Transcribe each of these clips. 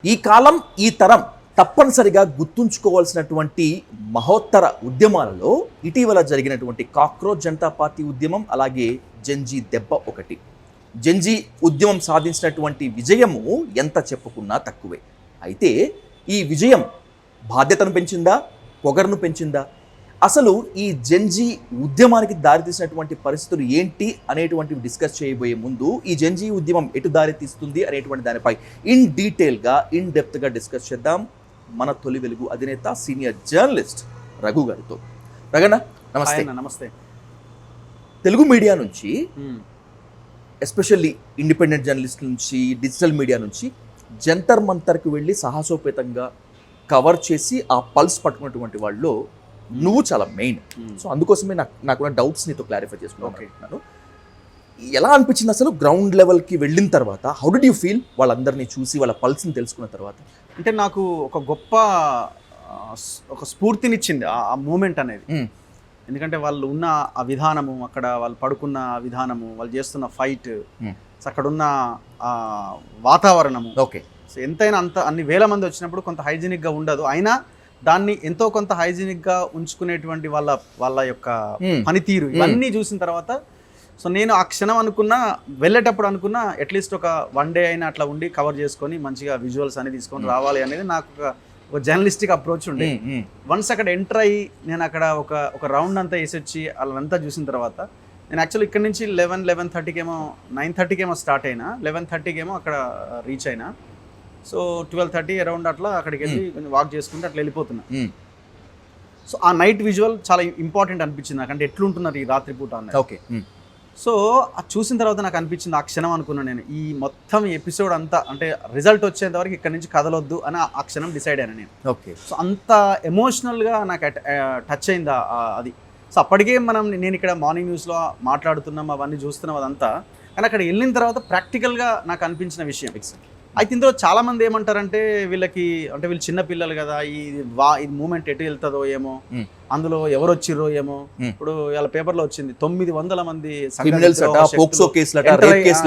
ఈ కాలం ఈ తరం తప్పనిసరిగా గుర్తుంచుకోవాల్సినటువంటి మహోత్తర ఉద్యమాలలో ఇటీవల జరిగినటువంటి కాక్రోచ్ జనతా పార్టీ ఉద్యమం, అలాగే జెన్జీ దెబ్బ ఒకటి. జెన్జీ ఉద్యమం సాధించినటువంటి విజయము ఎంత చెప్పుకున్నా తక్కువే. అయితే ఈ విజయం బాధ్యతను పెంచిందా, పొగరును పెంచిందా? అసలు ఈ జెన్జీ ఉద్యమానికి దారితీసినటువంటి పరిస్థితులు ఏంటి అనేటువంటివి డిస్కస్ చేయబోయే ముందు ఈ జెన్జీ ఉద్యమం ఎటు దారి తీస్తుంది అనేటువంటి దానిపై ఇన్ డీటెయిల్గా, ఇన్ డెప్త్గా డిస్కస్ చేద్దాం మన తొలి వెలుగు అధినేత, సీనియర్ జర్నలిస్ట్ రఘు గారితో. రఘన్న నమస్తే. నమస్తే. తెలుగు మీడియా నుంచి, ఎస్పెషల్లీ ఇండిపెండెంట్ జర్నలిస్ట్ నుంచి, డిజిటల్ మీడియా నుంచి జంతర్ మంతర్కి వెళ్ళి సాహసోపేతంగా కవర్ చేసి ఆ పల్స్ పట్టుకున్నటువంటి వాళ్ళు నువ్వు చాలా మెయిన్. సో అందుకోసమే నాకున్న డౌట్స్ నీతో క్లారిఫై చేసుకున్నాను. ఎలా అనిపించింది అసలు గ్రౌండ్ లెవెల్కి వెళ్ళిన తర్వాత? హౌ డిడ్ యూ ఫీల్ వాళ్ళందరినీ చూసి, వాళ్ళ పల్స్ని తెలుసుకున్న తర్వాత? అంటే నాకు ఒక గొప్ప ఒక స్ఫూర్తినిచ్చింది ఆ మూమెంట్ అనేది. ఎందుకంటే వాళ్ళు ఉన్న ఆ విధానము, అక్కడ వాళ్ళు పడుకున్న విధానము, వాళ్ళు చేస్తున్న ఫైట్, అక్కడున్న వాతావరణము. ఓకే. సో ఎంతైనా అన్ని వేల మంది వచ్చినప్పుడు కొంత హైజీనిక్గా ఉండదు, అయినా దాన్ని ఎంతో కొంత హైజీనిక్గా ఉంచుకునేటువంటి వాళ్ళ యొక్క పనితీరు ఇవన్నీ చూసిన తర్వాత సో నేను ఆ క్షణం వెళ్ళేటప్పుడు అనుకున్నా అట్లీస్ట్ ఒక 1 డే అయినా అట్లా ఉండి కవర్ చేసుకొని మంచిగా విజువల్స్ అనేది తీసుకొని రావాలి అనేది నాకు ఒక జర్నలిస్టిక్ అప్రోచ్ ఉండే. వన్స్ అక్కడ ఎంటర్ అయ్యి నేను అక్కడ ఒక రౌండ్ అంతా వేసి వచ్చి వాళ్ళంతా చూసిన తర్వాత నేను యాక్చువల్లీ ఇక్కడ నుంచి 11:30కేమో 9:30కేమో స్టార్ట్ అయినా, 11:30కేమో అక్కడ రీచ్ అయినా. సో 12:30 అరౌండ్ అట్లా అక్కడికి వెళ్ళి వాక్ చేసుకుంటే అట్లా వెళ్ళిపోతున్నా. సో ఆ నైట్ విజువల్ చాలా ఇంపార్టెంట్ అనిపించింది నాకు, అంటే ఎట్లుంటున్నారు ఈ రాత్రిపూట అన్నది. ఓకే. సో అది చూసిన తర్వాత నాకు అనిపించింది, ఆ క్షణం అనుకున్నాను నేను ఈ మొత్తం ఎపిసోడ్ అంతా అంటే రిజల్ట్ వచ్చేంత వరకు ఇక్కడ నుంచి కదలొద్దు అని ఆ క్షణం డిసైడ్ అయినా నేను. ఓకే. సో అంత ఎమోషనల్గా నాకు టచ్ అయింది అది. సో అప్పటికే నేను ఇక్కడ మార్నింగ్ న్యూస్లో మాట్లాడుతున్నాం, అవన్నీ చూస్తున్నాం అదంతా, కానీ అక్కడ వెళ్ళిన తర్వాత ప్రాక్టికల్గా నాకు అనిపించిన విషయం. అయితే ఇందులో చాలామంది ఏమంటారంటే వీళ్ళు చిన్న పిల్లలు కదా, ఇది మూమెంట్ ఎటు వెళ్తుందో ఏమో, అందులో ఎవరు వచ్చిర్రో ఏమో. ఇప్పుడు వాళ్ళ పేపర్లో వచ్చింది 900 మంది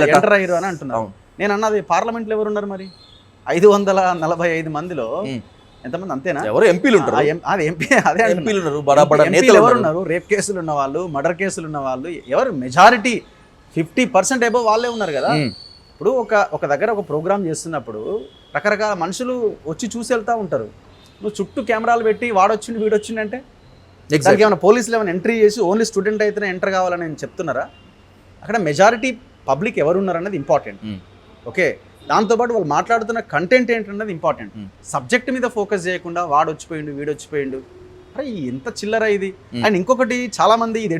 ఎంటర్ అయ్యారు అని అంటున్నారు. నేను అన్నది పార్లమెంట్లో ఎవరు ఉన్నారు మరి? 545 మందిలో ఎంతమంది? అంతేనా? ఎవరు ఎంపీలు ఉంటారు? అదే ఎంపీలు ఎవరు ఉన్నారు? రేప్ కేసులు ఉన్న వాళ్ళు, మర్డర్ కేసులు ఉన్న వాళ్ళు ఎవరు? మెజారిటీ 50% అబోవ్ వాళ్ళే ఉన్నారు కదా. ఇప్పుడు ఒక దగ్గర ఒక ప్రోగ్రామ్ చేస్తున్నప్పుడు రకరకాల మనుషులు వచ్చి చూసి వెళ్తూ ఉంటారు. నువ్వు చుట్టూ కెమెరాలు పెట్టి వాడొచ్చిండు వీడొచ్చిండు అంటే దానికి ఏమైనా పోలీసులు ఏమైనా ఎంట్రీ చేసి ఓన్లీ స్టూడెంట్ అయితేనే ఎంటర్ కావాలని నేను చెప్తున్నారా? అక్కడ మెజారిటీ పబ్లిక్ ఎవరు ఉన్నారన్నది ఇంపార్టెంట్. ఓకే, దాంతోపాటు వాళ్ళు మాట్లాడుతున్న కంటెంట్ ఏంటన్నది ఇంపార్టెంట్. సబ్జెక్ట్ మీద ఫోకస్ చేయకుండా వాడొచ్చిపోయిండు వీడొచ్చిపోయిండు, అరే ఎంత చిల్లర ఇది. అండ్ ఇంకొకటి, చాలామంది ఇది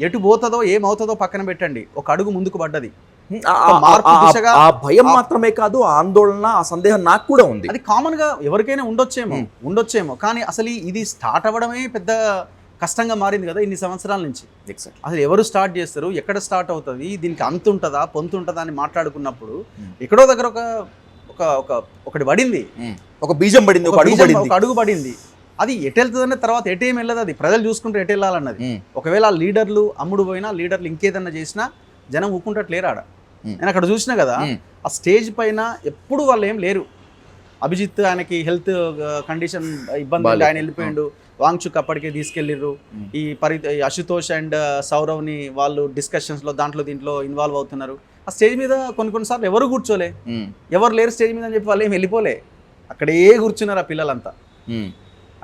ఎటు పోతుందో ఏమవుతుందో పక్కన పెట్టండి, ఒక అడుగు ముందుకు పడ్డది. ఆ భయం మాత్రమే కాదు, ఆందోళన, ఆ సందేహం నాకు కూడా ఉంది. అది కామన్ గా ఎవరికైనా ఉండొచ్చేమో, కానీ అసలు ఇది స్టార్ట్ అవ్వడమే పెద్ద కష్టంగా మారింది కదా ఇన్ని సంవత్సరాల నుంచి. అసలు ఎవరు స్టార్ట్ చేస్తారు, ఎక్కడ స్టార్ట్ అవుతుంది, దీనికి అంత ఉంటుందా పొంతు ఉంటుందా అని మాట్లాడుకున్నప్పుడు ఎక్కడో దగ్గర ఒకటి పడింది, ఒక బీజం పడింది, ఒక అడుగు పడింది. అది ఎటు వెళ్తుందనే తర్వాత ఎటేం వెళ్ళదు, అది ప్రజలు చూసుకుంటే ఎటు వెళ్ళాలన్నది. ఒకవేళ లీడర్లు అమ్ముడు పోయినా, లీడర్లు ఇంకేదన్నా చేసినా జనం ఊపుకుంటట్లేరు ఆడ. నేను అక్కడ చూసినా కదా, ఆ స్టేజ్ పైన ఎప్పుడు వాళ్ళు ఏం లేరు. అభిజిత్ ఆయనకి హెల్త్ కండిషన్ ఇబ్బంది, ఆయన వెళ్ళిపోయిండు. వాంగ్చుక్ అప్పటికే తీసుకెళ్ళిర్రు. ఈ అశుతోష్ అండ్ సౌరవ్ని వాళ్ళు డిస్కషన్స్లో దీంట్లో ఇన్వాల్వ్ అవుతున్నారు. ఆ స్టేజ్ మీద కొన్నిసార్లు ఎవరు కూర్చోలే, ఎవరు లేరు స్టేజ్ మీద అని చెప్పి వాళ్ళు ఏం వెళ్ళిపోలే, అక్కడే కూర్చున్నారు. ఆ పిల్లలంతా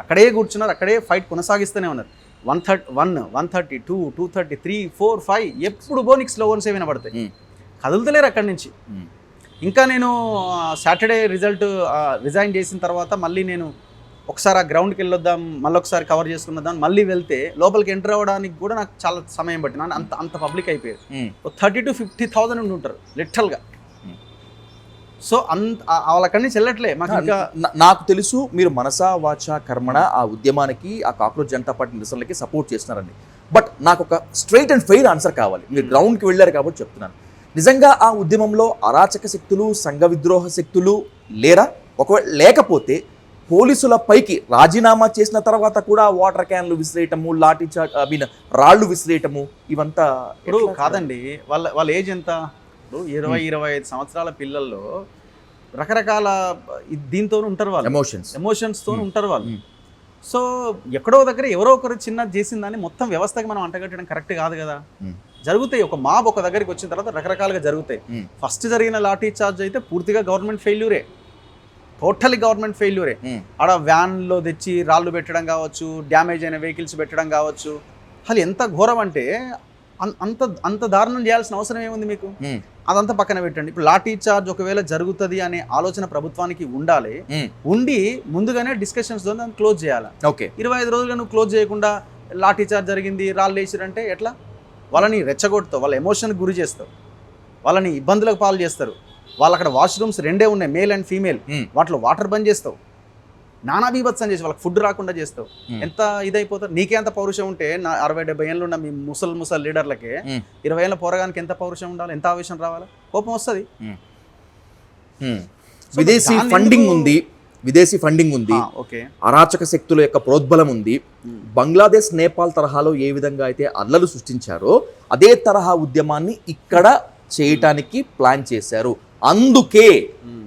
అక్కడే కూర్చున్నారు, అక్కడే ఫైట్ కొనసాగిస్తూనే ఉన్నారు. 131, 132, 233, 4, 5 ఎప్పుడు నీకు స్లో వన్స్ వినబడతాయి, కదులుతలేరు అక్కడి నుంచి. ఇంకా నేను సాటర్డే రిజైన్ చేసిన తర్వాత మళ్ళీ నేను ఒకసారి ఆ గ్రౌండ్కి వెళ్ళొద్దాం, మళ్ళీ ఒకసారి కవర్ చేసుకున్నదాం, మళ్ళీ వెళ్తే లోపలికి ఎంటర్ అవ్వడానికి కూడా నాకు చాలా సమయం పట్టింది. అంత పబ్లిక్ అయిపోయారు. 30,000 to 50,000 ఉంటారు లిటరల్గా. సో వాళ్ళక్కడి నుంచి వెళ్ళట్లే. నాకు తెలుసు మీరు మనసా వాచా కర్మణ ఆ ఉద్యమానికి, ఆ కాక్రోచ్ జనతా పార్టీ నిరసనలకి సపోర్ట్ చేస్తున్నారండి. బట్ నాకు ఒక స్ట్రైట్ అండ్ ఫెయిర్ ఆన్సర్ కావాలి. మీరు గ్రౌండ్కి వెళ్ళారు కాబట్టి చెప్తున్నాను. నిజంగా ఆ ఉద్యమంలో అరాచక శక్తులు, సంఘ విద్రోహ శక్తులు లేరా? ఒకవేళ లేకపోతే పోలీసుల పైకి రాజీనామా చేసిన తర్వాత కూడా వాటర్ క్యాన్లు విసిరేయటము, రాళ్ళు విసిరేయటము ఇవంతా ఇప్పుడు కాదండి. వాళ్ళ ఏజ్ ఎంత? ఇప్పుడు 20-25 సంవత్సరాల పిల్లల్లో రకరకాల దీంతో ఉంటారు వాళ్ళు, ఎమోషన్స్తో ఉంటారు వాళ్ళు. సో ఎక్కడో దగ్గర ఎవరో ఒకరు చిన్న చేసిందని మొత్తం వ్యవస్థకి మనం అంటగట్టడం కరెక్ట్ కాదు కదా. జరుగుతాయి, ఒక మాబ్ ఒక దగ్గరికి వచ్చిన తర్వాత రకరకాలుగా జరుగుతాయి. ఫస్ట్ జరిగిన లాఠీ చార్జ్ అయితే పూర్తిగా గవర్నమెంట్ ఫెయిల్యూరే, టోటలీ గవర్నమెంట్ ఫెయిల్యూరే. ఆడ వ్యాన్లో తెచ్చి రాళ్ళు పెట్టడం కావచ్చు, డ్యామేజ్ అయిన వెహికల్స్ పెట్టడం కావచ్చు. అసలు ఎంత ఘోరం అంటే అంత దారుణం చేయాల్సిన అవసరం ఏముంది మీకు? అదంతా పక్కన పెట్టండి. ఇప్పుడు లాఠీ చార్జ్ ఒకవేళ జరుగుతుంది అనే ఆలోచన ప్రభుత్వానికి ఉండాలి. ఉండి ముందుగానే డిస్కషన్స్ తో దాన్ని క్లోజ్ చేయాలి. 25 రోజులుగా నువ్వు క్లోజ్ చేయకుండా లాఠీ చార్జ్ జరిగింది, రాళ్ళు వేసిరంటే ఎట్లా? వాళ్ళని రెచ్చగొడతావు, వాళ్ళ ఎమోషన్ గురి చేస్తావు, వాళ్ళని ఇబ్బందులకు పాలు చేస్తారు. వాళ్ళు అక్కడ వాష్రూమ్స్ 2 ఉన్నాయి, మేల్ అండ్ ఫీమేల్. వాటిలో వాటర్ బంద్ చేస్తావు, నానా బీభత్సం చేసి వాళ్ళకి ఫుడ్ రాకుండా చేస్తావు. ఎంత ఇదైపోతారు? నీకే అంత పౌరుషం ఉంటే 60-70 ఏళ్ళు ఉన్న మీ ముసల్ లీడర్లకే 20 ఏళ్ళ పోరగానికి ఎంత పౌరుషం ఉండాలి, ఎంత ఆవేశం రావాలి? కోపం వస్తుంది. విదేశీ ఫండింగ్ ఉంది, అరాచక శక్తుల యొక్క ప్రోద్బలం ఉంది. బంగ్లాదేశ్, నేపాల్ తరహాలో ఏ విధంగా అయితే అల్లలు సృష్టించారో అదే తరహా ఉద్యమాన్ని ఇక్కడ చేయటానికి ప్లాన్ చేశారు. అందుకే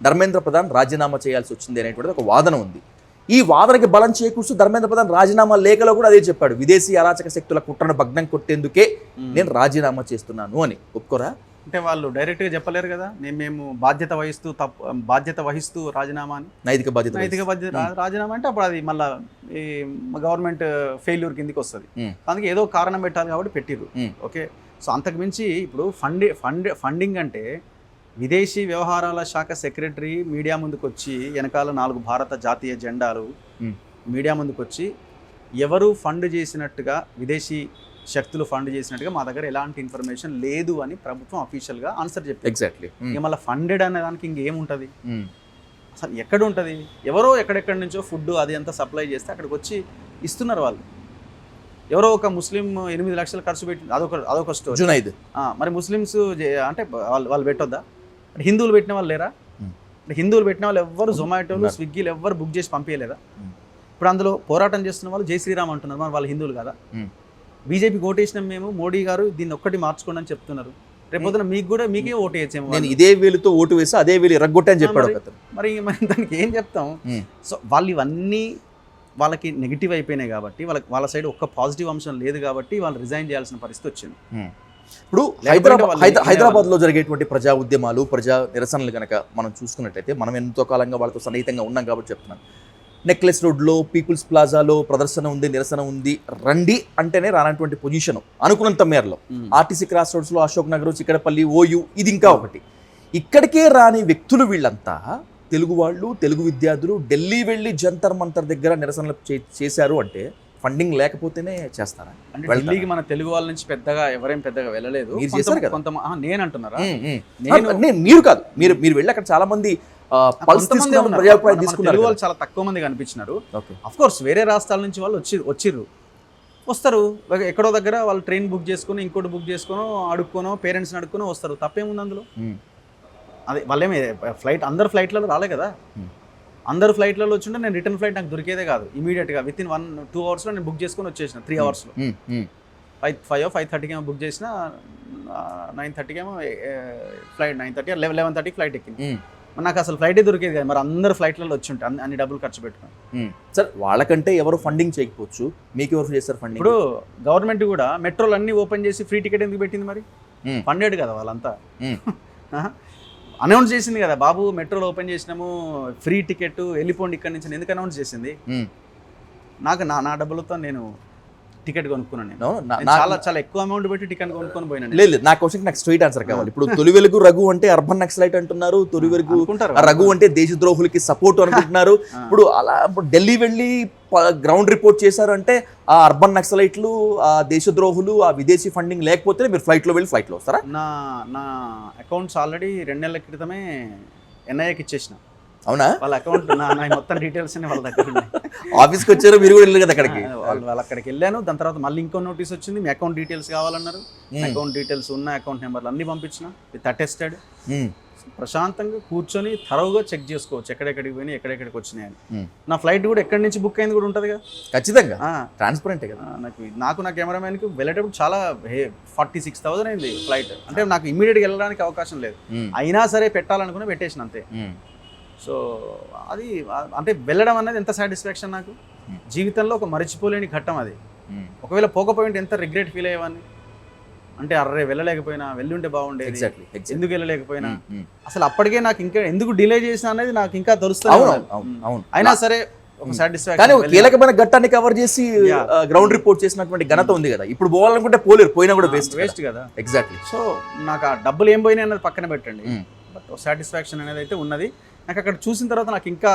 ధర్మేంద్ర ప్రధాన్ రాజీనామా చేయాల్సి వచ్చింది అనేటువంటిది ఒక వాదన ఉంది. ఈ వాదనకి బలం చేకూర్చు ధర్మేంద్ర ప్రధాన్ రాజీనామా లేఖలో కూడా అదే చెప్పాడు, విదేశీ అరాచక శక్తుల కుట్రను భగ్నం కొట్టేందుకే నేను రాజీనామా చేస్తున్నాను అని. ఒప్పుకోరా? అంటే వాళ్ళు డైరెక్ట్గా చెప్పలేరు కదా, మేము బాధ్యత వహిస్తూ రాజీనామా అని. నైతిక బాధ్యత రాజీనామా అంటే అప్పుడు అది మళ్ళీ ఈ గవర్నమెంట్ ఫెయిల్యూర్ కిందకి వస్తుంది. అందుకే ఏదో కారణం పెట్టాలి కాబట్టి పెట్టిర్రు. ఓకే, సో అంతకుమించి ఇప్పుడు ఫండింగ్ అంటే విదేశీ వ్యవహారాల శాఖ సెక్రటరీ మీడియా ముందుకు వచ్చి వెనకాల 4 భారత జాతీయ జెండాలు మీడియా ముందుకు వచ్చి ఎవరు ఫండ్ చేసినట్టుగా, విదేశీ శక్తులు ఫండ్ చేసినట్టుగా మా దగ్గర ఎలాంటి ఇన్ఫర్మేషన్ లేదు అని ప్రభుత్వం అఫీషియల్గా ఆన్సర్ చెప్పింది. ఎగ్జాక్ట్లీ. ఇక మళ్ళీ ఫండెడ్ అనే దానికి ఇంకేముంటుంది అసలు? ఎక్కడ ఉంటుంది? ఎవరో ఎక్కడెక్కడి నుంచో ఫుడ్ అది అంతా సప్లై చేస్తే అక్కడికి వచ్చి ఇస్తున్నారు వాళ్ళు. ఎవరో ఒక ముస్లిం 8 లక్షలు ఖర్చు పెట్టి అదొక స్టోరీ. జునైద్. మరి ముస్లిమ్స్ అంటే వాళ్ళు పెట్టొద్దా? అంటే హిందువులు పెట్టిన వాళ్ళు లేరా? అంటే హిందువులు పెట్టిన వాళ్ళు ఎవ్వరు జొమాటోలు, స్విగ్గీలు ఎవ్వరు బుక్ చేసి పంపించలేదా? ఇప్పుడు అందులో పోరాటం చేస్తున్న వాళ్ళు జై శ్రీరామ్ అంటున్నారు, మరి వాళ్ళు హిందువులు కదా? బీజేపీకి ఓటేసినాం మేము, మోడీ గారు దీన్ని ఒక్కటి మార్చుకోండి అని చెప్తున్నారు. రేపొద్దున మీకే ఓటు వేసేమో. నేను ఇదే వేలుతో ఓటు వేసి అదే వేలు ఎరగొట్టా అని చెప్పాడు. మరి దానికి ఏం చెప్తాం? సో వాళ్ళు ఇవన్నీ వాళ్ళకి నెగిటివ్ అయిపోయినాయి కాబట్టి, వాళ్ళ సైడ్ ఒక్క పాజిటివ్ అంశం లేదు కాబట్టి వాళ్ళు రిజైన్ చేయాల్సిన పరిస్థితి వచ్చింది. ఇప్పుడు హైదరాబాద్లో జరిగేటువంటి ప్రజా ఉద్యమాలు, ప్రజా నిరసనలు కనుక మనం చూసుకున్నట్టయితే, మనం ఎంతో కాలంగా వాళ్ళతో సన్నిహితంగా ఉన్నాం కాబట్టి చెప్తున్నాను. నెక్లెస్ రోడ్లో, పీపుల్స్ ప్లాజాలో ప్రదర్శన ఉంది, నిరసన ఉంది, రండి అంటేనే రానటువంటి పొజిషన్ అనుకున్నంత మేరలో. ఆర్టీసీ క్రాస్ రోడ్స్లో, అశోక్ నగర్, చిక్కడపల్లి, ఓయూ, ఇది ఇంకా ఒకటి. ఇక్కడికే రాని వ్యక్తులు వీళ్ళంతా తెలుగు వాళ్ళు, తెలుగు విద్యార్థులు ఢిల్లీ వెళ్ళి జంతర్ మంతర్ దగ్గర నిరసనలు చేశారు అంటే ఫండింగ్ లేకపోతేనే చేస్తారా? అంటే ఢిల్లీకి మన తెలుగు వాళ్ళ నుంచి ఎవరేం పెద్దగా వెళ్ళలేదు. నేను అంటున్నారా? మీరు కాదు, మీరు వెళ్ళి అక్కడ చాలా మంది తెలుగు వాళ్ళు చాలా తక్కువ మంది కనిపించినారు. అఫ్ కోర్స్ వేరే రాష్ట్రాల నుంచి వాళ్ళు వచ్చిర్రు, వస్తారు. ఎక్కడో దగ్గర వాళ్ళు ట్రైన్ బుక్ చేసుకుని, ఇంకోటి బుక్ చేసుకుని, అడుక్కోనో, పేరెంట్స్ని అడుక్కోనో వస్తారు. తప్పేముంది అందులో? అదే వాళ్ళేమి అందరు ఫ్లైట్లలో రాలే కదా. అందరు ఫ్లైట్లలో వచ్చింటే నేను రిటర్న్ ఫ్లైట్ నాకు దొరికేదే కాదు. ఇమీడియట్గా విత్ ఇన్ 1-2 అవర్స్లో నేను బుక్ చేసుకొని వచ్చేసిన. 3 అవర్స్లో 5:30 బుక్ చేసిన, 9:30 ఫ్లైట్, 9:30 11:30 ఫ్లైట్ ఎక్కింది. నాకు అసలు ఫ్లైటే దొరికేది కదా. మరి అందరు ఫ్లైట్లలో వచ్చి ఉంటాయి, అన్ని డబ్బులు ఖర్చు పెట్టుకుని. సార్, వాళ్ళకంటే ఎవరు ఫండింగ్ చేయకపోవచ్చు, మీకు ఎవరు చేస్తారు ఫండింగ్? ఇప్పుడు గవర్నమెంట్ కూడా మెట్రోలు అన్ని ఓపెన్ చేసి ఫ్రీ టికెట్ ఎందుకు పెట్టింది? మరి ఫండెడ్ కదా వాళ్ళంతా. అనౌన్స్ చేసింది కదా, బాబు మెట్రోలో ఓపెన్ చేసినాము, ఫ్రీ టికెట్, వెళ్ళిపోండి ఇక్కడ నుంచి. ఎందుకు అనౌన్స్ చేసింది? నాకు నా డబ్బులతో నేను టికెట్ కొనుక్కున్నాను. చాలా ఎక్కువ అమౌంట్ పెట్టి టికెట్ కొనుక్కొని పోయినా. లేదు, నా క్వశ్చన్ నాకు స్ట్రైట్ ఆన్సర్ కావాలి. ఇప్పుడు తొలి వెలుగు రఘు అంటే అర్బన్ నక్సలైట్ అంటున్నారు, తొలి వెలుగు రఘు అంటే దేశద్రోహులకి సపోర్ట్ అనుకుంటున్నారు. ఇప్పుడు అలా ఢిల్లీ వెళ్ళి గ్రౌండ్ రిపోర్ట్ చేశారు అంటే ఆ అర్బన్ నక్సలైట్లు, ఆ దేశద్రోహులు, ఆ విదేశీ ఫండింగ్ లేకపోతే మీరు ఫ్లైట్లో వెళ్ళి ఫ్లైట్లో వస్తారా? నా అకౌంట్స్ ఆల్రెడీ 2 నెలల క్రితమే ఎన్ఐఏకి ఇచ్చేసిన. అవునా? వాళ్ళ అకౌంట్ నా మొత్తం డీటెయిల్స్ వాళ్ళ దగ్గర ఉన్నాయి. ఆఫీస్కి వచ్చారు, మీరు కూడా వెళ్ళారు కదా అక్కడికి? వాళ్ళు అక్కడికి వెళ్ళాను. దాని తర్వాత మళ్ళీ ఇంకో నోటీస్ వచ్చింది, మీ అకౌంట్ డీటెయిల్స్ కావాలన్నారు. అకౌంట్ డీటెయిల్స్ ఉన్న అకౌంట్ నెంబర్లు అన్ని పంపించిన, విత్ అటెస్టెడ్. ప్రశాంతంగా కూర్చొని థరోగా చెక్ చేసుకోవచ్చు ఎక్కడెక్కడికి పోయినా, ఎక్కడెక్కడికి వచ్చినాయని. నా ఫ్లైట్ కూడా ఎక్కడి నుంచి బుక్ అయింది కూడా ఉంటుంది కదా. ఖచ్చితంగా ట్రాన్స్పరెంటే కదా. నాకు నా కెమెరామెన్కి వెళ్ళేటప్పుడు చాలా 46,000 అయింది ఫ్లైట్. అంటే నాకు ఇమీడియట్గా వెళ్ళడానికి అవకాశం లేదు. అయినా సరే పెట్టాలనుకుని పెట్టేసిన అంతే. సో అది అంటే వెళ్ళడం అనేది ఎంత సాటిస్ఫాక్షన్ నాకు జీవితంలో ఒక మర్చిపోలేని ఘట్టం అది. ఒకవేళ పోకపోయింటే ఎంత రిగ్రెట్ ఫీల్ అయ్యేవాడిని, అంటే అర్రే వెళ్ళలేకపోయినా, వెళ్ళి ఉంటే బాగుండేది, ఎందుకు వెళ్ళలేకపోయినా, అసలు అప్పటికే నాకు ఇంకా ఎందుకు డిలే చేసిన అనేది నాకు ఇంకా తెలుస్తుంది. అయినా సరే ఒక సాటిస్ఫాక్షన్. కానీ కీలకమైన ఘట్టాన్ని కవర్ చేసి గ్రౌండ్ రిపోర్ట్ చేసినటువంటి ఘనత ఉంది కదా. ఇప్పుడు పోవాలనుకుంటే పోలేరు, పోయినా కూడా వేస్ట్ కదా. ఎగ్జాక్ట్లీ. సో నాకు ఆ డబ్బులు ఏం పోయినాయి అన్నది పక్కన పెట్టండి, బట్ సాటిస్ఫాక్షన్ అనేది అయితే ఉన్నది. నాకు అక్కడ చూసిన తర్వాత నాకు ఇంకా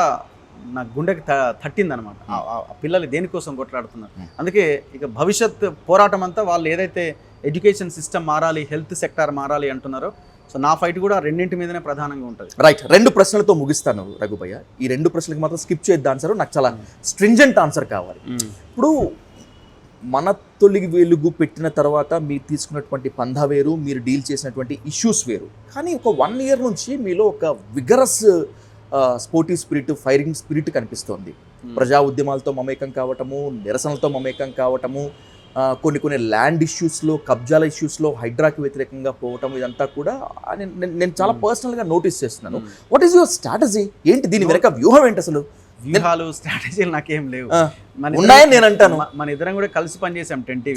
నా గుండెకి తట్టింది అనమాట. ఆ పిల్లలు దేనికోసం కొట్లాడుతున్నారు. అందుకే ఇక భవిష్యత్ పోరాటం అంతా వాళ్ళు ఏదైతే ఎడ్యుకేషన్ సిస్టమ్ మారాలి, హెల్త్ సెక్టార్ మారాలి అంటున్నారో, సో నా ఫైట్ కూడా రెండింటి మీదనే ప్రధానంగా ఉంటుంది. రైట్. 2 ప్రశ్నలతో ముగిస్తాను రఘుభయ్య. ఈ 2 ప్రశ్నలకు మాత్రం స్కిప్ చేయొద్దు ఆన్సర్, నాకు చాలా స్ట్రింజెంట్ ఆన్సర్ కావాలి. ఇప్పుడు మన తొలి వెలుగు పెట్టిన తర్వాత మీరు తీసుకున్నటువంటి పందా వేరు, మీరు డీల్ చేసినటువంటి ఇష్యూస్ వేరు. కానీ ఒక 1 year నుంచి మీలో ఒక vigorous sportive spirit, firing spirit కనిపిస్తోంది. ప్రజా ఉద్యమాలతో మమేకం కావటము, నిరసనలతో మమేకం కావటము, కొన్ని ల్యాండ్ ఇష్యూస్లో, కబ్జాల ఇష్యూస్లో హైడ్రాకి వ్యతిరేకంగా పోవటం, ఇదంతా కూడా నేను చాలా పర్సనల్గా నోటీస్ చేస్తున్నాను. What is your strategy? ఏంటి దీని వెనక వ్యూహం ఏంటి అసలు? వ్యూహాలు, స్ట్రాటజీలు నాకేం లేవు, ఉన్నాయని నేను అంటాను. మన ఇద్దరం కూడా కలిసి పనిచేసాం 10 TV.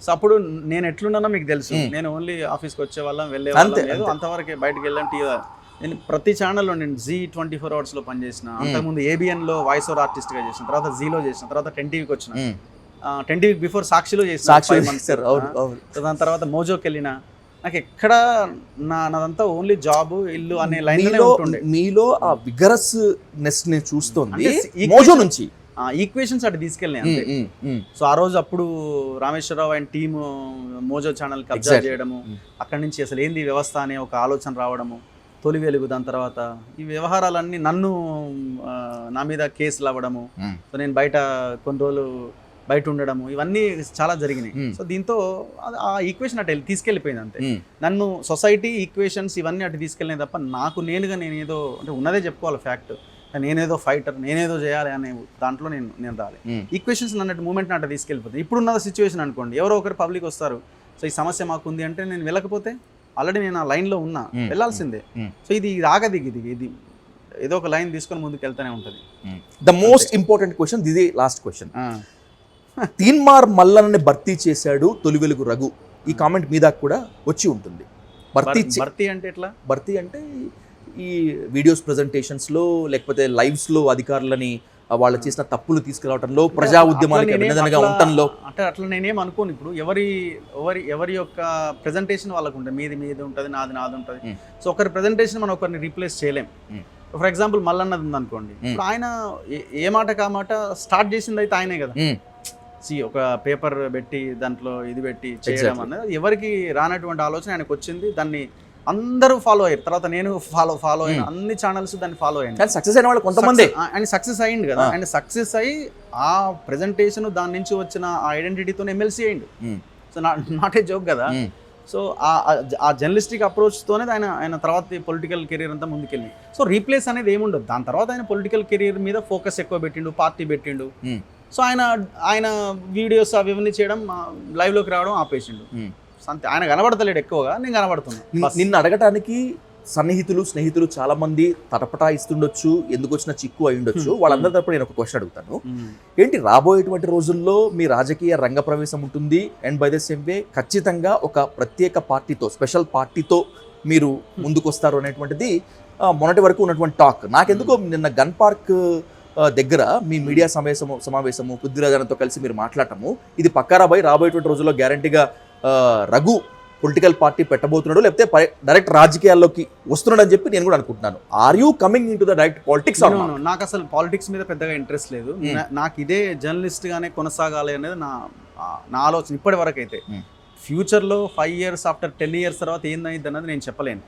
సో అప్పుడు నేను ఎట్లున్నానో మీకు తెలుసు. నేను ఓన్లీ ఆఫీస్కి వచ్చే వాళ్ళం, వెళ్ళే వాళ్ళం లేదు, అంతవరకే బయటకు వెళ్ళాను. నేను ప్రతి ఛానల్లో నేను Z24 Hours పనిచేసిన, అంతకుముందు ABNలో వాయిస్ ఓవర్ ఆర్టిస్ట్గా చేసిన, తర్వాత జీలో చేసిన, తర్వాత 10 TVకి వచ్చిన, 10 TV బిఫోర్ సాక్షిలో చేసిన, దాని తర్వాత మోజోకి వెళ్ళిన. నాకు ఎక్కడ నాదంతా ఓన్లీ జాబ్, ఇల్లు అనే లైన్ ఉంటుండే. మీలో ఆ విగరస్నెస్ ని చూస్తుంది మోజో నుంచి ఈక్వేషన్స్ అటు తీసుకెళ్ళినాయి అంతే. సో ఆ రోజు అప్పుడు Rameshwar Rao and team Mojo channel కబ్జా చేయడము, అక్కడి నుంచి అసలు ఏంది వ్యవస్థ అనే ఒక ఆలోచన రావడము, తొలి వెలుగు, దాని తర్వాత ఈ వ్యవహారాలన్నీ నన్ను నా మీద కేసులు అవ్వడము, సో నేను బయట కొన్ని రోజులు బయట ఉండడము, ఇవన్నీ చాలా జరిగినాయి. సో దీంతో ఆ ఈక్వేషన్ అటు తీసుకెళ్ళిపోయింది అంతే. నన్ను సొసైటీ ఈక్వేషన్స్ ఇవన్నీ అటు తీసుకెళ్ళినాయి తప్ప నాకు నేనేదో అంటే ఉన్నదే చెప్పుకోవాలి ఫ్యాక్ట్, నేనేదో ఫైటర్, నేనేదో చేయాలి అనే దాంట్లో నేను రాలి. ఈక్వేషన్స్ అన్నట్టు మూమెంట్ అటు తీసుకెళ్ళిపోతుంది. ఇప్పుడున్న సిచ్యువేషన్ అనుకోండి, ఎవరో ఒకరు పబ్లిక్ వస్తారు, సో ఈ సమస్య మాకుంది అంటే నేను వెళ్ళకపోతే ఆల్రెడీ నేను ఆ లైన్లో ఉన్నా, వెళ్ళాల్సిందే. సో ఇది ఆగది, ఇది ఏదో ఒక లైన్ తీసుకొని ముందుకు వెళ్తూనే ఉంటుంది. ద మోస్ట్ ఇంపార్టెంట్ క్వశ్చన్, ఇది లాస్ట్ క్వశ్చన్. తీన్మార్ మల్లన్నని భర్తీ చేశాడు తొలి వెలుగు రఘు, ఈ కామెంట్ మీద కూడా వచ్చి ఉంటుంది. భర్తీ అంటే ఎట్లా? భర్తీ అంటే ఈ వీడియోస్ ప్రెజెంటేషన్స్లో, లేకపోతే లైవ్స్లో అధికారులని వాళ్ళు చేసిన తప్పులు తీసుకురావడంలో, ప్రజా ఉద్యమానికి వినదనగా ఉండటంలో. అంటే అట్లా నేనేం అనుకోను. ఇప్పుడు ఎవరి యొక్క ప్రెజెంటేషన్ వాళ్ళకు ఉంటుంది, మీది ఉంటుంది, నాది ఉంటుంది. సో ఒకరి ప్రెజెంటేషన్ మనం ఒకరిని రీప్లేస్ చేయలేం. ఫర్ ఎగ్జాంపుల్ మల్లన్నది ఉందనుకోండి, ఇప్పుడు ఆయన ఏ మాట కామాట స్టార్ట్ చేసింది అయితే ఆయనే కదా. ఒక పేపర్ పెట్టి దాంట్లో ఇది పెట్టి చేయడం అనేది ఎవరికి రానటువంటి ఆలోచన ఆయనకు వచ్చింది. దాన్ని అందరూ ఫాలో అయ్యారు. తర్వాత నేను ఫాలో అయిన అన్ని ఛానల్స్ దాన్ని ఫాలో అయ్యాను. సక్సెస్ అయిన వాళ్ళు కొంతమంది. ఆయన సక్సెస్ అయ్యింది కదా, ఆయన సక్సెస్ అయ్యి ఆ ప్రెజెంటేషన్, దాని నుంచి వచ్చిన ఆ ఐడెంటిటీతో ఎమ్మెల్సీ అయ్యిండు. సో నాట్ ఏ జోక్ కదా. సో ఆ జర్నలిస్టిక్ అప్రోచ్తోనే ఆయన తర్వాత పొలిటికల్ కెరీర్ అంతా ముందుకెళ్ళి. సో రీప్లేస్ అనేది ఏముండదు. దాని తర్వాత ఆయన పొలిటికల్ కెరీర్ మీద ఫోకస్ ఎక్కువ పెట్టిండు, పార్టీ పెట్టిండు. సో ఆయన వీడియోస్ అవి ఇవన్నీ చేయడం, లైవ్లోకి రావడం ఆపేసిండు. అంతే. ఆయన కనబడతలేడు ఎక్కువగా, నేను కనబడుతున్నా. నిన్ను అడగటానికి స్నేహితులు చాలా మంది తటపటాయిస్తుండొచ్చు, ఎందుకు వచ్చిన చిక్కు అయి ఉండొచ్చు. వాళ్ళందరి తరపున నేను ఒక క్వశ్చన్ అడుగుతాను. ఏంటి రాబోయేటువంటి రోజుల్లో మీ రాజకీయ రంగ ప్రవేశం ఉంటుంది, and by the same way ఖచ్చితంగా ఒక ప్రత్యేక పార్టీతో, స్పెషల్ పార్టీతో మీరు ముందుకు వస్తారు అనేటువంటిది మొన్నటి వరకు ఉన్నటువంటి టాక్. నాకెందుకో నిన్న గన్ పార్క్ దగ్గర మీ మీడియా సమావేశము పృథ్వీరాజన్తో కలిసి మీరు మాట్లాడటము, ఇది పక్కారాబాయ్ రాబోయేటువంటి రోజుల్లో గ్యారంటీగా రఘు పొలిటికల్ పార్టీ పెట్టబోతున్నాడు, లేకపోతే డైరెక్ట్ రాజకీయాల్లోకి వస్తున్నాడు అని చెప్పి నేను కూడా అనుకుంటున్నాను. Are you coming in to the direct politics? నాకు అసలు పాలిటిక్స్ మీద పెద్దగా ఇంట్రెస్ట్ లేదు. నాకు ఇదే జర్నలిస్ట్ గానే కొనసాగాలి అనేది నా ఆలోచన ఇప్పటి వరకు అయితే. ఫ్యూచర్లో 5 years ఆఫ్టర్ 10 years తర్వాత ఏందైంది అన్నది నేను చెప్పలేను.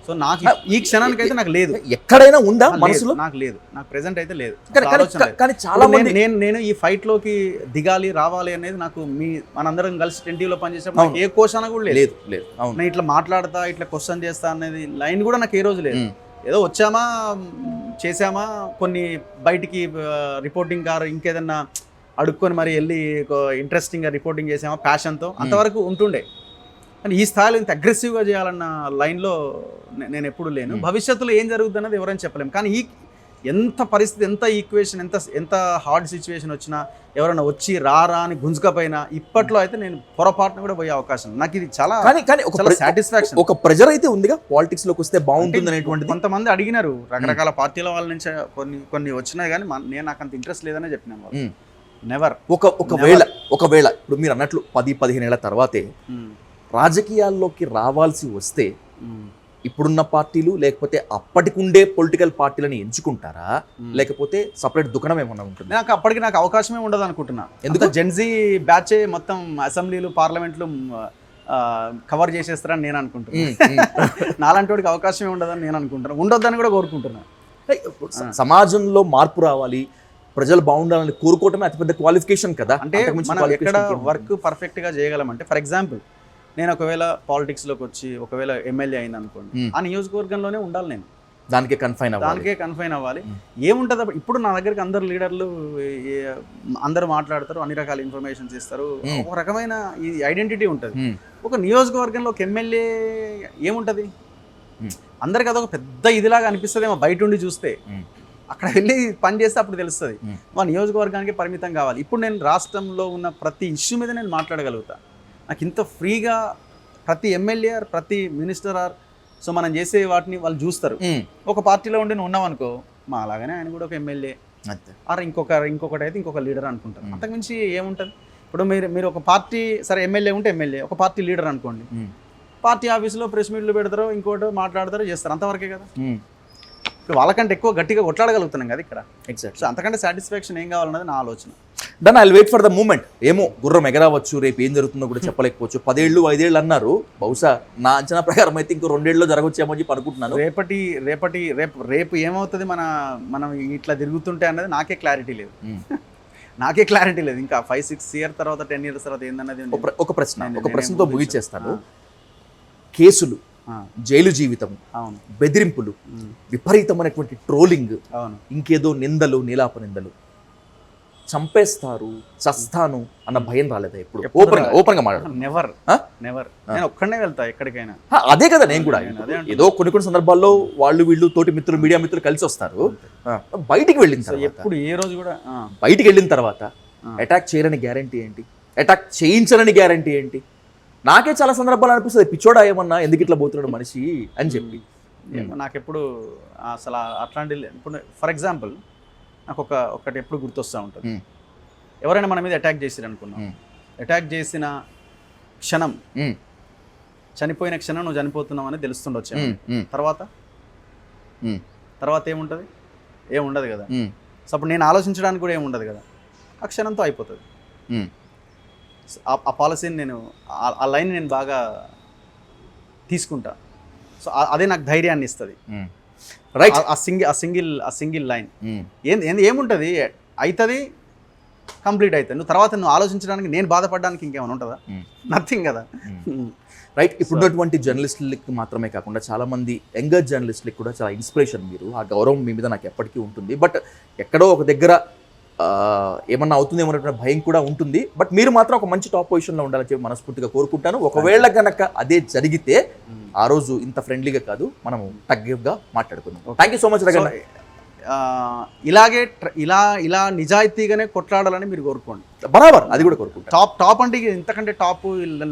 సో నాకు ఈ క్షణానికి అయితే నాకు లేదు. ఎక్కడైనా ఉందా మనసులో? నాకు లేదు, నాకు ప్రెజెంట్ అయితే లేదు. కానీ చాలా మంది నేను ఈ ఫైట్ లోకి దిగాలి, రావాలి అనేది నాకు మనందరం కలిసి 10 TVలో పనిచేసినప్పుడు ఏ క్వశ్చన్ కూడా లేదు. నేను ఇట్లా మాట్లాడతా, ఇట్లా క్వశ్చన్ చేస్తా అనేది లైన్ కూడా నాకు ఏ రోజు లేదు. ఏదో వచ్చామా, చేసామా, కొన్ని బయటికి రిపోర్టింగ్ కారు ఇంకేదన్నా అడుక్కొని మరి వెళ్ళి ఇంట్రెస్టింగ్గా రిపోర్టింగ్ చేసామా ప్యాషన్తో, అంతవరకు ఉంటుండే. కానీ ఈ స్థాయిలో ఇంత అగ్రెసివ్గా చేయాలన్న లైన్లో నేను ఎప్పుడు లేను. భవిష్యత్తులో ఏం జరుగుతుంది అన్నది ఎవరైనా చెప్పలేము. కానీ ఎంత పరిస్థితి, ఎంత ఈక్వేషన్, ఎంత హార్డ్ సిచ్యువేషన్ వచ్చినా, ఎవరైనా వచ్చి రారా అని గుంజుకపోయినా, ఇప్పట్లో అయితే నేను పొరపాటున కూడా పోయే అవకాశం నాకు ఇది చాలా కానీ ఒక సాటిస్ఫాక్షన్, ఒక ప్రెజర్ అయితే ఉందిగా పాలిటిక్స్ లోకి వస్తే బాగుంటుంది అనేటువంటిది. కొంతమంది అడిగినారు, రకరకాల పార్టీల వాళ్ళ నుంచి కొన్ని వచ్చినాయి, కానీ నేను నాకు అంత ఇంట్రెస్ట్ లేదనే చెప్పినాను వాళ్ళు. నెవర్. ఒకవేళ ఇప్పుడు మీరు అన్నట్లు 10-15 ఏళ్ల తర్వాతే రాజకీయాల్లోకి రావాల్సి వస్తే ఇప్పుడున్న పార్టీలు లేకపోతే అప్పటికుండే పొలిటికల్ పార్టీలను ఎంచుకుంటారా, లేకపోతే సపరేట్ దుకాణం ఏమన్నా ఉంటుంది? అప్పటికి నాకు అవకాశమే ఉండదు అనుకుంటున్నా. ఎందుకంటే జెన్జీ బ్యాచే మొత్తం అసెంబ్లీలు, పార్లమెంట్లు కవర్ చేసేస్తారని నేను అనుకుంటున్నాను. నాలాంటి వాడికి అవకాశమే ఉండదని నేను అనుకుంటున్నాను, ఉండొద్దని కూడా కోరుకుంటున్నాను. సమాజంలో మార్పు రావాలి, ప్రజలు బాగుండాలని కోరుకోవటమే అతిపెద్ద క్వాలిఫికేషన్ కదా. అంటే మనం ఎక్కడ వర్క్ పర్ఫెక్ట్గా చేయగలమంటే, ఫర్ ఎగ్జాంపుల్ నేను ఒకవేళ పాలిటిక్స్లోకి వచ్చి ఒకవేళ ఎమ్మెల్యే అయింది అనుకోండి, ఆ నియోజకవర్గంలోనే ఉండాలి, నేను దానికే కన్ఫైన్ అవ్వాలి. ఏముంటుంది ఇప్పుడు నా దగ్గరికి అందరు లీడర్లు అందరూ మాట్లాడతారు, అన్ని రకాల ఇన్ఫర్మేషన్స్ ఇస్తారు, ఒక రకమైన ఈ ఐడెంటిటీ ఉంటుంది. ఒక నియోజకవర్గంలో ఒక ఎమ్మెల్యే ఏముంటుంది, అందరికి అదొక పెద్ద ఇదిలాగా అనిపిస్తుందేమో బయట ఉండి చూస్తే. అక్కడ వెళ్ళి పని చేస్తే అప్పుడు తెలుస్తుంది. మా నియోజకవర్గానికి పరిమితం కావాలి. ఇప్పుడు నేను రాష్ట్రంలో ఉన్న ప్రతి ఇష్యూ మీద నేను మాట్లాడగలుగుతా. నాకు ఇంత ఫ్రీగా ప్రతి ఎమ్మెల్యే, ప్రతి మినిస్టర్ సో మనం చేసే వాటిని వాళ్ళు చూస్తారు. ఒక పార్టీలో ఉండి నువ్వు ఉన్నావు అనుకో, మా అలాగనే ఆయన కూడా ఒక ఎమ్మెల్యే, ఇంకొకటి అయితే ఇంకొక లీడర్ అనుకుంటారు. అంతకుమించి ఏముంటుంది? ఇప్పుడు మీరు ఒక పార్టీ, సరే ఎమ్మెల్యే ఉంటే ఎమ్మెల్యే, ఒక పార్టీ లీడర్ అనుకోండి, పార్టీ ఆఫీసులో ప్రెస్ మీట్లు పెడతారు, ఇంకోటి మాట్లాడతారు, చేస్తారు, అంతవరకే కదా. ఇప్పుడు వాళ్ళకంటే ఎక్కువ గట్టిగా కొట్లాడగలుగుతున్నాం కదా ఇక్కడ. ఎగ్జాక్ట్. సో అంతకంటే సాటిస్ఫాక్షన్ ఏం కావాలన్నది నా ఆలోచన. Then I will wait for the moment. ఏమో గుర్రం ఎగరవచ్చు, రేపు ఏం జరుగుతుందో కూడా చెప్పలేకపోవచ్చు. 10 ఏళ్ళు 5 ఏళ్ళు అన్నారు, బహుశా నా అంచనా ప్రకారం అయితే ఇంకో 2 ఏళ్ళలో జరగవచ్చేమో అని చెప్పి అనుకుంటున్నాను. రేపు ఏమవుతుంది మనం ఇట్లా తిరుగుతుంటే అన్నది నాకే క్లారిటీ లేదు. ఇంకా 5-6 ఇయర్స్ తర్వాత 10 ఇయర్స్ తర్వాత ఏందన్నది ఒక ప్రశ్నతో ముగిచేస్తాను. కేసులు, జైలు జీవితం, బెదిరింపులు, విపరీతమైనటువంటి ట్రోలింగ్, ఇంకేదో నిందలు, నీలాప నిందలు, చంపేస్తారు, చస్తాను అన్న భయం రాలేదా ఎప్పుడు? ఓపెన్గా మాట్లాడు. నెవర్. నేను ఒక్కడే వెళ్తా ఎక్కడికైనా. అదే కదా నేను కూడా. ఏదో కొన్ని సందర్భాల్లో వాళ్ళు వీళ్ళు తోటి మిత్రులు, మీడియా మిత్రులు కలిసి వస్తారు. బయటికి వెళ్ళిన తర్వాత ఎప్పుడు ఏ రోజు కూడా బయటికి వెళ్ళిన తర్వాత అటాక్ చేయరని గ్యారంటీ ఏంటి? అటాక్ చేయించరని గ్యారంటీ ఏంటి? నాకే చాలా సందర్భాలు అనిపిస్తుంది, పిచ్చోడా ఏమన్నా ఎందుకు ఇట్లా పోతున్నాడు మనిషి అని చెప్పి. నాకెప్పుడు అసలు అట్లాంటి, ఇప్పుడు ఫర్ ఎగ్జాంపుల్ నాకు ఒకటి ఎప్పుడు గుర్తొస్తూ ఉంటుంది. ఎవరైనా మన మీద అటాక్ చేసిరు అనుకున్నాం, అటాక్ చేసిన క్షణం, చనిపోయిన క్షణం నువ్వు చనిపోతున్నావు అని తెలుస్తుండొచ్చు. తర్వాత ఏముంటుంది? ఏముండదు కదా. సో అప్పుడు నేను ఆలోచించడానికి కూడా ఏముండదు కదా, ఆ క్షణంతో అయిపోతుంది. ఆ పాలసీని నేను, ఆ లైన్ నేను బాగా తీసుకుంటా. సో అదే నాకు ధైర్యాన్ని ఇస్తుంది. రైట్. ఆ సింగిల్ లైన్ ఏముంటుంది, అవుతుంది, కంప్లీట్ అవుతుంది. నువ్వు ఆలోచించడానికి, నేను బాధపడడానికి ఇంకేమైనా ఉంటుందా? నథింగ్ కదా. రైట్. ఇప్పుడున్నటువంటి జర్నలిస్టులకి మాత్రమే కాకుండా చాలామంది యంగర్ జర్నలిస్టులకి కూడా చాలా ఇన్స్పిరేషన్ మీరు. ఆ గౌరవం మీ మీద నాకు ఎప్పటికీ ఉంటుంది. బట్ ఎక్కడో ఒక దగ్గర ఏమన్నా అవుతుందేమో అనే భయం కూడా ఉంటుంది. బట్ మీరు మాత్రం ఒక మంచి టాప్ పొజిషన్లో ఉండాలని చెప్పి మనస్ఫూర్తిగా కోరుకుంటాను. ఒకవేళ కనుక అదే జరిగితే ఆ రోజు ఇంత ఫ్రెండ్లీగా కాదు, మనం తగ్గగా మాట్లాడుకుందాం. Thank you so much Raganna. ఇలాగే ఇలా నిజాయితీగానే కొట్లాడాలని మీరు కోరుకోండి. బరాబర్, అది కూడా కోరుకుంటాం. టాప్ అంటే ఇంతకంటే టాప్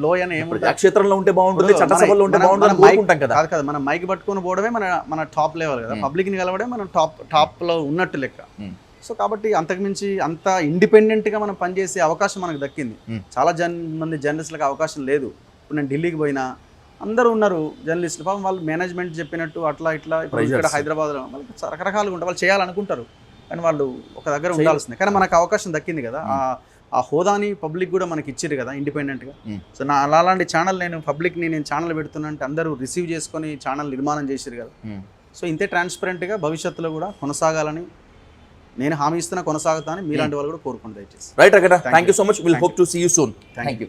లో అని ఏముంటుంది? క్షేత్రంలో ఉంటే బాగుంటుంది, చట్టసభలో ఉంటే బాగుంటుంది కోరుకుంటాం కదా. కాదు, మనం మైక్ పట్టుకొని పోవడమే మన టాప్ లెవెల్ కదా. పబ్లిక్ని కలవడే మనం టాప్ లో ఉన్నట్టు లెక్క. సో కాబట్టి అంతకుమించి అంత ఇండిపెండెంట్గా మనం పనిచేసే అవకాశం మనకు దక్కింది. చాలా మంది జర్నలిస్టులకు అవకాశం లేదు. ఇప్పుడు నేను ఢిల్లీకి పోయినా అందరూ ఉన్నారు జర్నలిస్టులు, పాపం వాళ్ళు మేనేజ్మెంట్ చెప్పినట్టు అట్లా ఇట్లా. ఇప్పుడు ఇక్కడ హైదరాబాద్లో వాళ్ళకి రకరకాలుగా ఉంటారు, వాళ్ళు చేయాలనుకుంటారు, కానీ వాళ్ళు ఒక దగ్గర ఉండాల్సిందే. కానీ మనకు అవకాశం దక్కింది కదా, ఆ హోదాని పబ్లిక్ కూడా మనకి ఇచ్చారు కదా ఇండిపెండెంట్గా. సో అలాంటి ఛానల్ నేను ఛానల్ పెడుతున్నా అంటే అందరూ రిసీవ్ చేసుకొని ఛానల్ నిర్మాణం చేశారు కదా. సో ఇంతే ట్రాన్స్పరెంట్గా భవిష్యత్తులో కూడా కొనసాగాలని నేను హామీ ఇస్తున్నా, కొనసాగుతానని మీలాంటి వాళ్ళు కూడా కోరుకుంటారు. దయచేసి. Right Raganna, thank you so much. Will hope to see you soon. Thank you.